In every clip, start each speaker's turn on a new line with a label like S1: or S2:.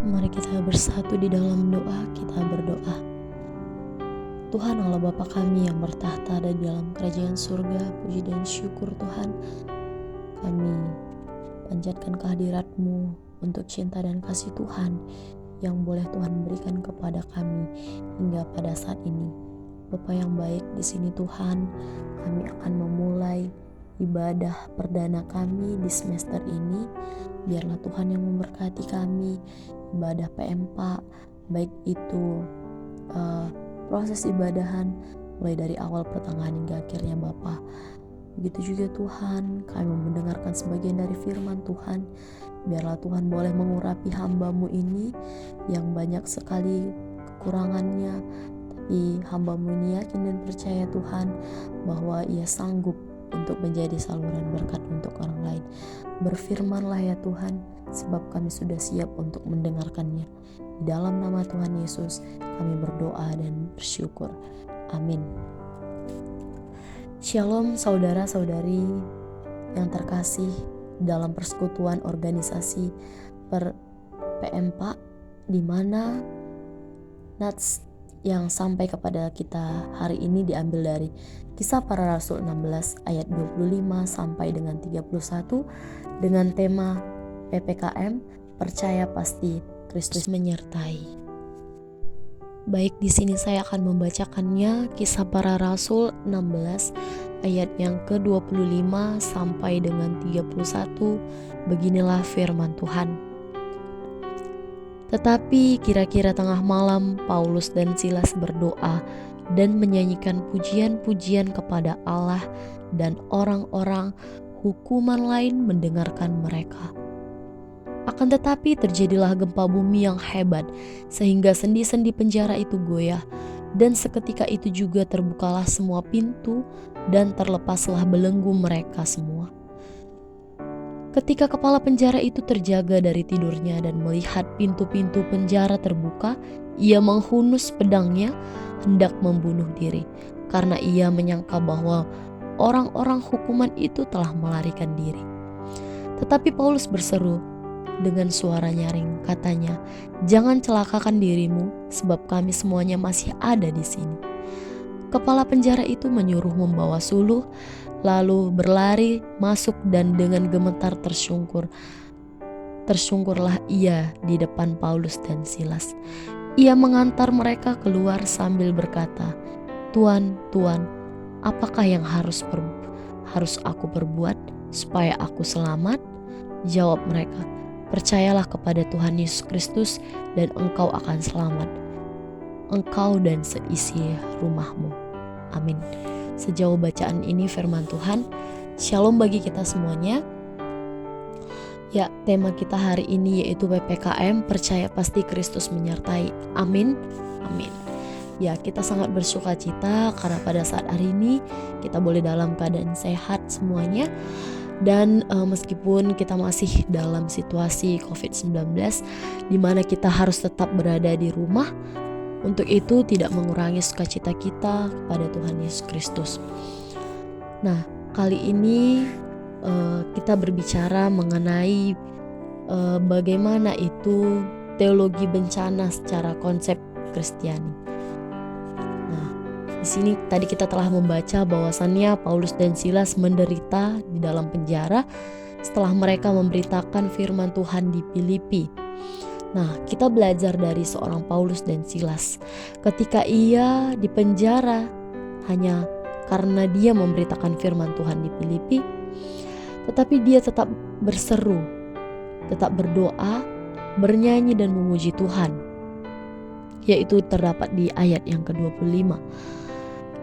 S1: Mari kita bersatu di dalam doa. Kita berdoa. Tuhan Allah Bapa kami yang bertahta ada di dalam kerajaan surga, puji dan syukur Tuhan. Kami panjatkan kehadirat-Mu untuk cinta dan kasih Tuhan yang boleh Tuhan berikan kepada kami hingga pada saat ini. Bapa yang baik, di sini Tuhan, kami akan memulai ibadah perdana kami di semester ini. Biarlah Tuhan yang memberkati kami, ibadah PM4, baik itu proses ibadahan mulai dari awal, pertengahan hingga akhirnya Bapa. Begitu juga Tuhan, kami mendengarkan sebagian dari firman Tuhan. Biarlah Tuhan boleh mengurapi hamba-Mu ini yang banyak sekali kekurangannya, tapi hamba-Mu ini yakin dan percaya Tuhan bahwa Ia sanggup untuk menjadi saluran berkat untuk orang lain. Berfirmanlah ya Tuhan, sebab kami sudah siap untuk mendengarkannya. Di dalam nama Tuhan Yesus kami berdoa dan bersyukur. Amin. Shalom saudara-saudari yang terkasih dalam persekutuan organisasi PM4, di mana nats yang sampai kepada kita hari ini diambil dari Kisah Para Rasul 16 ayat 25 sampai dengan 31 dengan tema PPKM, percaya pasti Kristus menyertai. Baik, di sini saya akan membacakannya, Kisah Para Rasul 16 ayat yang ke-25 sampai dengan 31. Beginilah firman Tuhan. Tetapi kira-kira tengah malam Paulus dan Silas berdoa dan menyanyikan pujian-pujian kepada Allah, dan orang-orang hukuman lain mendengarkan mereka. Akan tetapi terjadilah gempa bumi yang hebat, sehingga sendi-sendi penjara itu goyah, dan seketika itu juga terbukalah semua pintu dan terlepaslah belenggu mereka semua. Ketika kepala penjara itu terjaga dari tidurnya dan melihat pintu-pintu penjara terbuka, ia menghunus pedangnya hendak membunuh diri, karena ia menyangka bahwa orang-orang hukuman itu telah melarikan diri. Tetapi Paulus berseru dengan suara nyaring, katanya, "Jangan celakakan dirimu, sebab kami semuanya masih ada di sini." Kepala penjara itu menyuruh membawa suluh, lalu berlari masuk dan dengan gemetar tersungkurlah ia di depan Paulus dan Silas. Ia mengantar mereka keluar sambil berkata, "Tuan, Tuan, apakah yang harus aku perbuat supaya aku selamat?" Jawab mereka, "Percayalah kepada Tuhan Yesus Kristus dan engkau akan selamat, engkau dan seisi rumahmu." Amin. Sejauh bacaan ini firman Tuhan. Shalom bagi kita semuanya. Ya, tema kita hari ini yaitu PPKM, percaya pasti Kristus menyertai. Amin. Amin. Ya, kita sangat bersuka cita karena pada saat hari ini kita boleh dalam keadaan sehat semuanya. Dan meskipun kita masih dalam situasi COVID-19 di mana kita harus tetap berada di rumah, untuk itu tidak mengurangi sukacita kita kepada Tuhan Yesus Kristus. Nah, kali ini kita berbicara mengenai bagaimana itu teologi bencana secara konsep Kristiani. Nah, di sini tadi kita telah membaca bahwasannya Paulus dan Silas menderita di dalam penjara setelah mereka memberitakan firman Tuhan di Filipi. Nah, kita belajar dari seorang Paulus dan Silas. Ketika ia di penjara hanya karena dia memberitakan firman Tuhan di Filipi, tetapi dia tetap berseru, tetap berdoa, bernyanyi dan memuji Tuhan. Yaitu terdapat di ayat yang ke-25.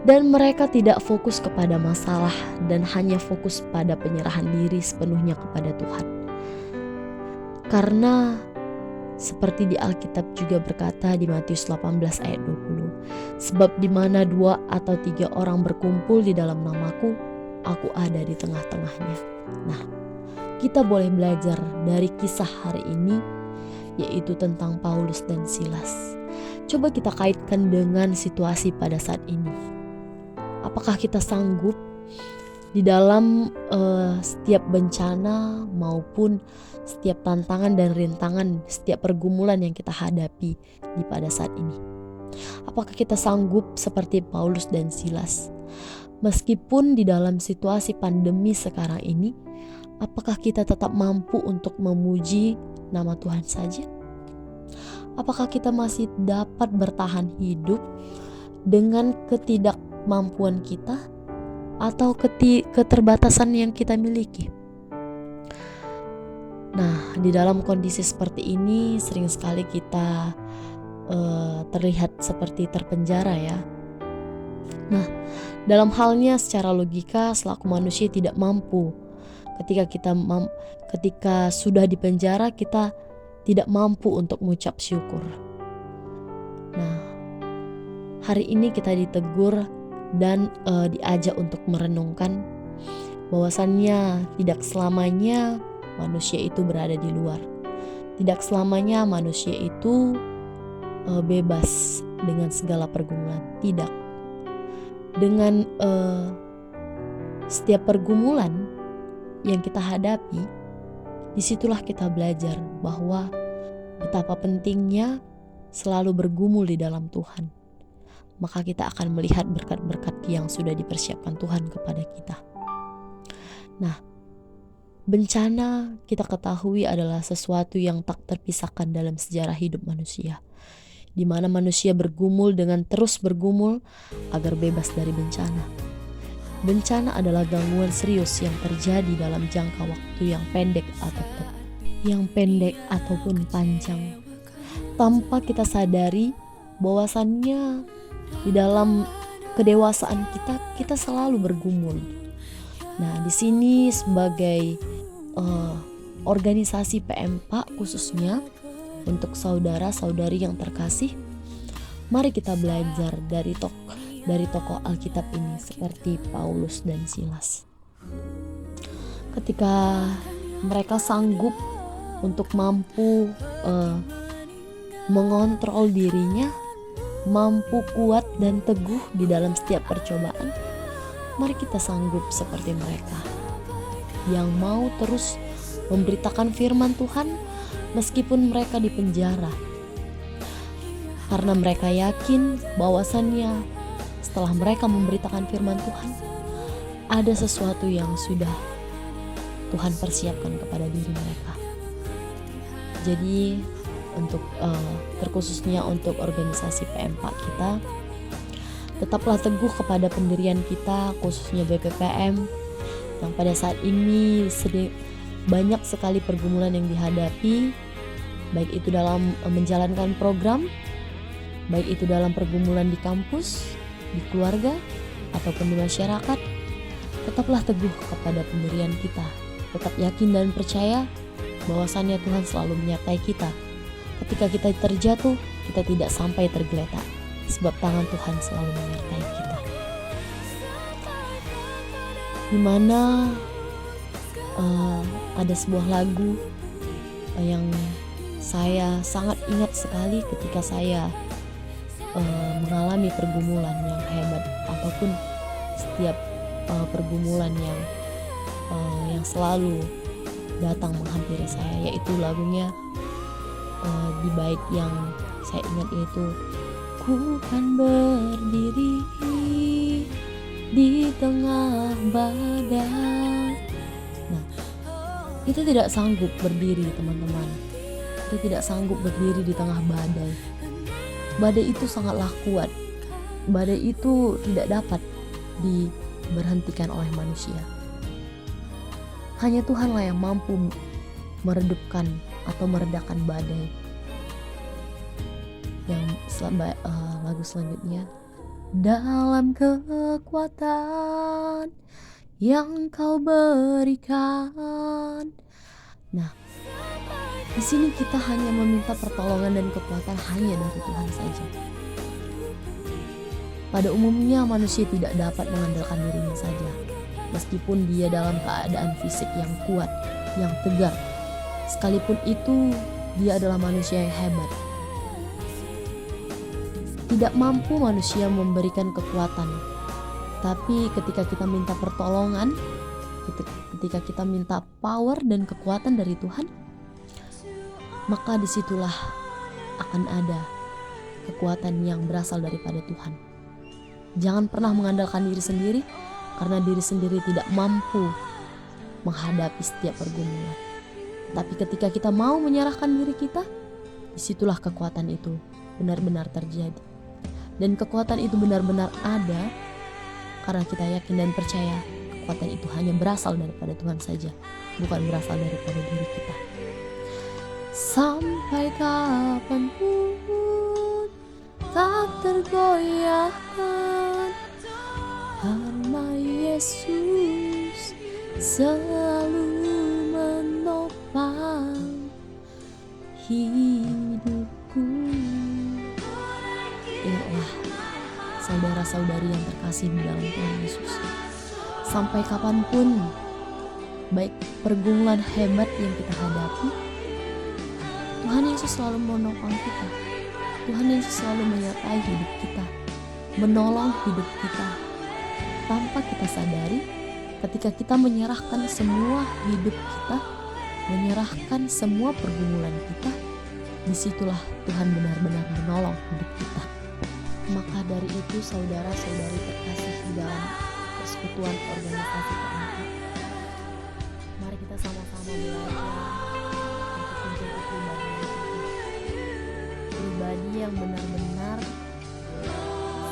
S1: Dan mereka tidak fokus kepada masalah dan hanya fokus pada penyerahan diri sepenuhnya kepada Tuhan. Karena seperti di Alkitab juga berkata di Matius 18 ayat 20, "Sebab di mana 2 atau 3 orang berkumpul di dalam namaku, aku ada di tengah-tengahnya." Nah, kita boleh belajar dari kisah hari ini, yaitu tentang Paulus dan Silas. Coba kita kaitkan dengan situasi pada saat ini. Apakah kita sanggup Di dalam setiap bencana maupun setiap tantangan dan rintangan, setiap pergumulan yang kita hadapi di pada saat ini. Apakah kita sanggup seperti Paulus dan Silas? Meskipun di dalam situasi pandemi sekarang ini, apakah kita tetap mampu untuk memuji nama Tuhan saja? Apakah kita masih dapat bertahan hidup dengan ketidakmampuan kita atau keterbatasan yang kita miliki? Nah, di dalam kondisi seperti ini sering sekali kita terlihat seperti terpenjara ya. Nah, dalam halnya secara logika selaku manusia tidak mampu. Ketika sudah di penjara, kita tidak mampu untuk mengucap syukur. Nah, hari ini kita ditegur dan diajak untuk merenungkan bahwasannya tidak selamanya manusia itu berada di luar. Tidak selamanya manusia itu bebas dengan segala pergumulan. Tidak. Dengan setiap pergumulan yang kita hadapi, disitulah kita belajar bahwa betapa pentingnya selalu bergumul di dalam Tuhan. Maka kita akan melihat berkat-berkat yang sudah dipersiapkan Tuhan kepada kita. Nah, bencana kita ketahui adalah sesuatu yang tak terpisahkan dalam sejarah hidup manusia, di mana manusia bergumul dengan terus bergumul agar bebas dari bencana. Bencana adalah gangguan serius yang terjadi dalam jangka waktu yang pendek ataupun panjang, tanpa kita sadari bahwasannya di dalam kedewasaan kita selalu bergumul. Nah, di sini sebagai organisasi PMPA khususnya untuk saudara-saudari yang terkasih, mari kita belajar dari tokoh Alkitab ini seperti Paulus dan Silas. Ketika mereka sanggup untuk mampu mengontrol dirinya, mampu kuat dan teguh di dalam setiap percobaan, mari kita sanggup seperti mereka yang mau terus memberitakan firman Tuhan meskipun mereka di penjara, karena mereka yakin bahwasannya setelah mereka memberitakan firman Tuhan, ada sesuatu yang sudah Tuhan persiapkan kepada diri mereka. Jadi terkhususnya untuk organisasi PMPA kita, tetaplah teguh kepada pendirian kita, khususnya BPPM yang pada saat ini banyak sekali pergumulan yang dihadapi, baik itu dalam menjalankan program, baik itu dalam pergumulan di kampus, di keluarga, ataupun di masyarakat. Tetaplah teguh kepada pendirian kita. Tetap yakin dan percaya bahwasannya Tuhan selalu menyertai kita. Ketika kita terjatuh, kita tidak sampai tergeletak, sebab tangan Tuhan selalu menyertai kita. Di mana ada sebuah lagu yang saya sangat ingat sekali ketika saya mengalami pergumulan yang hebat, ataupun setiap pergumulan yang selalu datang menghampiri saya, yaitu lagunya di bait yang saya ingat yaitu ku kan berdiri di tengah badai. Nah, kita tidak sanggup berdiri, teman-teman. Kita tidak sanggup berdiri di tengah badai. Badai itu sangatlah kuat. Badai itu tidak dapat diberhentikan oleh manusia. Hanya Tuhanlah yang mampu meredupkan atau meredakan badai. Yang lagu selanjutnya, dalam kekuatan yang Kau berikan. Nah, di sini kita hanya meminta pertolongan dan kekuatan hanya dari Tuhan saja. Pada umumnya manusia tidak dapat mengandalkan dirinya saja, meskipun dia dalam keadaan fisik yang kuat, yang tegar. Sekalipun itu, dia adalah manusia yang hebat. Tidak mampu manusia memberikan kekuatan, Tapi ketika kita minta pertolongan, ketika kita minta power dan kekuatan dari Tuhan, maka disitulah akan ada kekuatan yang berasal daripada Tuhan. Jangan pernah mengandalkan diri sendiri, karena diri sendiri tidak mampu menghadapi setiap pergumulan. Tapi ketika kita mau menyerahkan diri kita, disitulah kekuatan itu benar-benar terjadi. Dan kekuatan itu benar-benar ada karena kita yakin dan percaya kekuatan itu hanya berasal daripada Tuhan saja, bukan berasal daripada diri kita. Sampai kapanpun tak tergoyahkan, karena Yesus selalu menopang hidupku. Ingatlah saudara-saudari yang terkasih di dalam Tuhan Yesus, sampai kapanpun baik pergumulan hebat yang kita hadapi, Tuhan Yesus selalu menopang kita. Tuhan Yesus selalu menyertai hidup kita, menolong hidup kita. Tanpa kita sadari, ketika kita menyerahkan semua hidup kita, menyerahkan semua pergumulan kita, disitulah Tuhan benar-benar menolong hidup kita. Maka dari itu saudara-saudari terkasih di dalam persekutuan organisasi terangkat, mari kita sama-sama belajar untuk menjadi pribadi yang benar-benar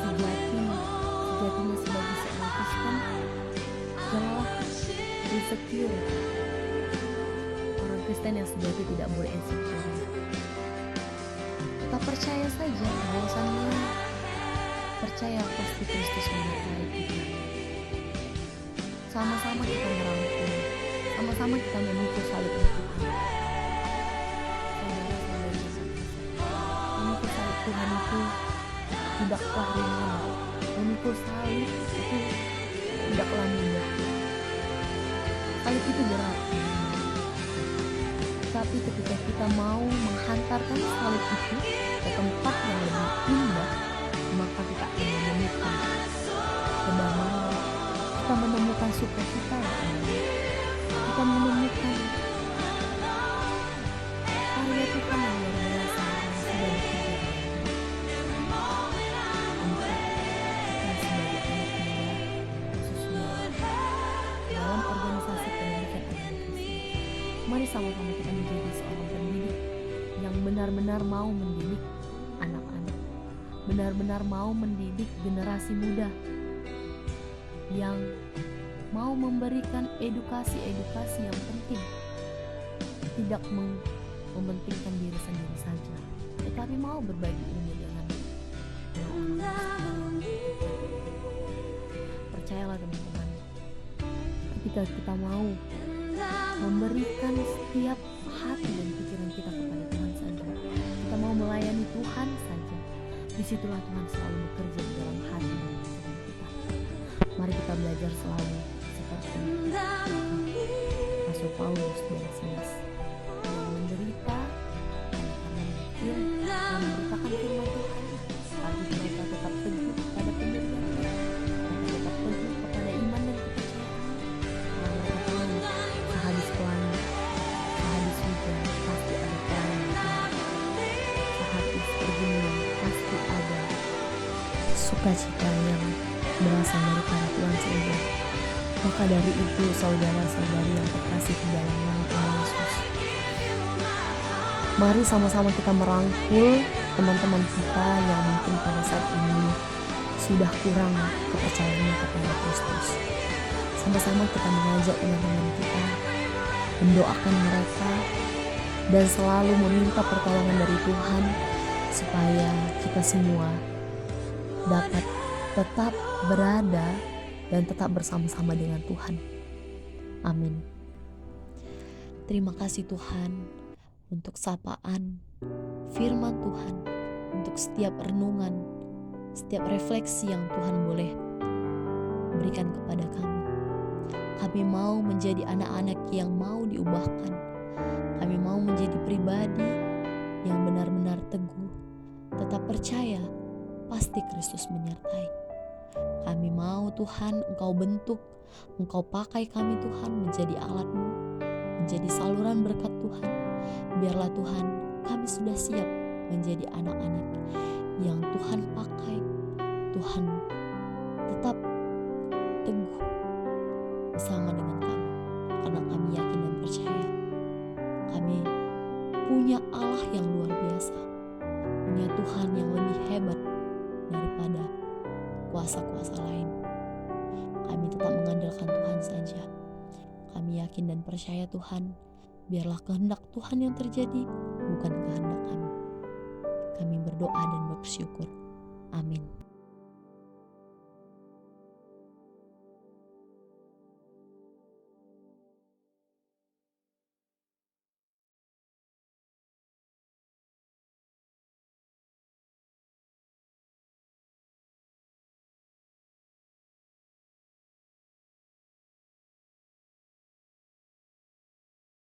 S1: sejatinya sebagai seorang Kristen. Janganlah insecure. Orang Kristen yang sejati tidak boleh insecure. Kita percaya saja, bahwasannya percaya pasti Kristus menyertai kita. Sama-sama kita merangkul, sama-sama kita memikul salib Tuhan. Saudara-saudari yang memikul salib Tuhan itu tidaklah ringan. Memikul salib itu tidaklah mudah. Salib itu berat. Tapi ketika kita mau menghantarkan salib itu ke tempat yang lebih indah, maka kita akan menemukan kedamaian, kita menemukan sukacita yang indah, kita menemukan karya Tuhan yang luar biasa yang sudah bekerja untuk kita sebagai anak muda, khususnya dalam organisasi pendidikan agama Kristen. Mari sama-sama kita menjadi seorang pendidik yang benar-benar mau mendidik anak-anak, benar-benar mau mendidik generasi muda, yang mau memberikan edukasi yang penting, tidak mementingkan diri sendiri saja, tetapi mau berbagi ilmu dengan orang-orang. Percayalah teman-teman, ketika kita mau memberikan setiap hati dan pikiran kita kepada Tuhan saja, kita mau melayani Tuhan saja, disitulah Tuhan selalu bekerja di dalam hati dan pikiran kita. Mari kita belajar selalu seperti Rasul Paulus dan Silas yang menderita karena memberitakan firman Tuhan, tapi mereka tetap teguh pada pendirian, mereka tetap teguh kepada iman dan kepercayaan. Karena mereka tahu sehabis pelangi, sehabis hujan pasti ada pelangi, sehabis pergumulan pasti ada sukacita yang berasal daripada Tuhan saja. Maka dari itu saudara-saudari yang terkasih di dalam nama Tuhan Yesus, mari sama-sama kita merangkul teman-teman kita yang mungkin pada saat ini sudah kurang kepercayaannya kepada Kristus. Sama-sama kita mengajak teman-teman kita, mendoakan mereka, dan selalu meminta pertolongan dari Tuhan supaya kita semua dapat tetap berada dan tetap bersama-sama dengan Tuhan. Amin. Terima kasih Tuhan untuk sapaan firman Tuhan, untuk setiap renungan, setiap refleksi yang Tuhan boleh berikan kepada kami. Kami mau menjadi anak-anak yang mau diubahkan. Kami mau menjadi pribadi yang benar-benar teguh, tetap percaya pasti Kristus menyertai. Kami mau Tuhan Engkau bentuk, Engkau pakai kami Tuhan menjadi alat-Mu, menjadi saluran berkat Tuhan. Biarlah Tuhan kami sudah siap menjadi anak-anak yang Tuhan pakai. Tuhan tetap teguh bersama dengan kami, karena kami yakin dan percaya kami punya Allah yang luar biasa, punya Tuhan yang lebih hebat daripada kuasa-kuasa lain. Kami tetap mengandalkan Tuhan saja. Kami yakin dan percaya Tuhan, biarlah kehendak Tuhan yang terjadi, bukan kehendak kami. Kami berdoa dan bersyukur. Amin.